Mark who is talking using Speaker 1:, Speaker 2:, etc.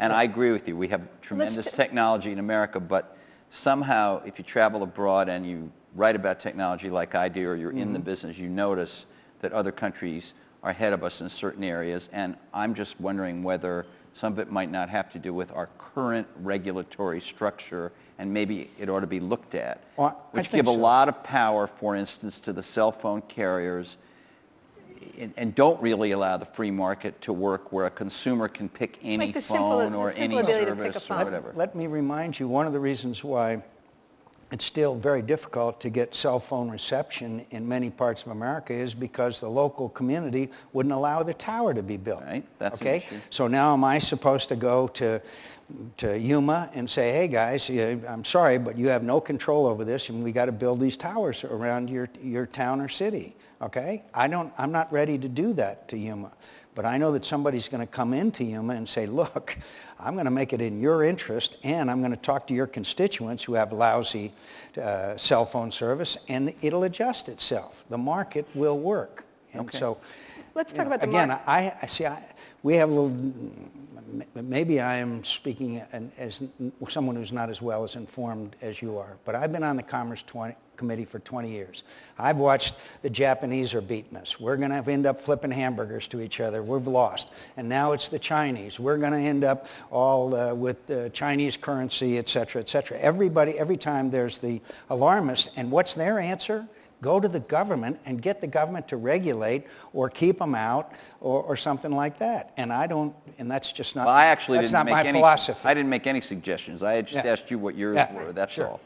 Speaker 1: And I agree with you. We have tremendous technology in America, but somehow if you travel abroad and you write about technology like I do, or you're in the business, you notice that other countries are ahead of us in certain areas. And I'm just wondering whether some of it might not have to do with our current regulatory structure, and maybe it ought to be looked at, which give a lot of power, for instance, to the cell phone carriers, and don't really allow the free market to work where a consumer can pick any phone or any service or whatever.
Speaker 2: Let me remind you, one of the reasons why it's still very difficult to get cell phone reception in many parts of America is because the local community wouldn't allow the tower to be built.
Speaker 1: Right, that's
Speaker 2: okay.
Speaker 1: An issue.
Speaker 2: So now am I supposed to go to Yuma and say, hey guys, I'm sorry, but you have no control over this, and we got to build these towers around your town or city? Okay, I'm not ready to do that to Yuma. But I know that somebody's going to come into Yuma and say, look, I'm going to make it in your interest, and I'm going to talk to your constituents who have lousy cell phone service, and it'll adjust itself. The market will work. And so,
Speaker 3: let's talk about the
Speaker 2: market.
Speaker 3: Again,
Speaker 2: we have a little, maybe I am speaking as someone who's not as well as informed as you are, but I've been on the Commerce Committee for 20 years. I've watched the Japanese are beating us. We're going to end up flipping hamburgers to each other. We've lost. And now it's the Chinese. We're going to end up all with Chinese currency, et cetera, et cetera. Every time there's the alarmist, and what's their answer? Go to the government and get the government to regulate or keep them out or something like that. And that's just not,
Speaker 1: well, I actually
Speaker 2: that's
Speaker 1: didn't
Speaker 2: not
Speaker 1: make
Speaker 2: my
Speaker 1: any,
Speaker 2: philosophy.
Speaker 1: I didn't make any suggestions. I just asked you what yours were, that's all.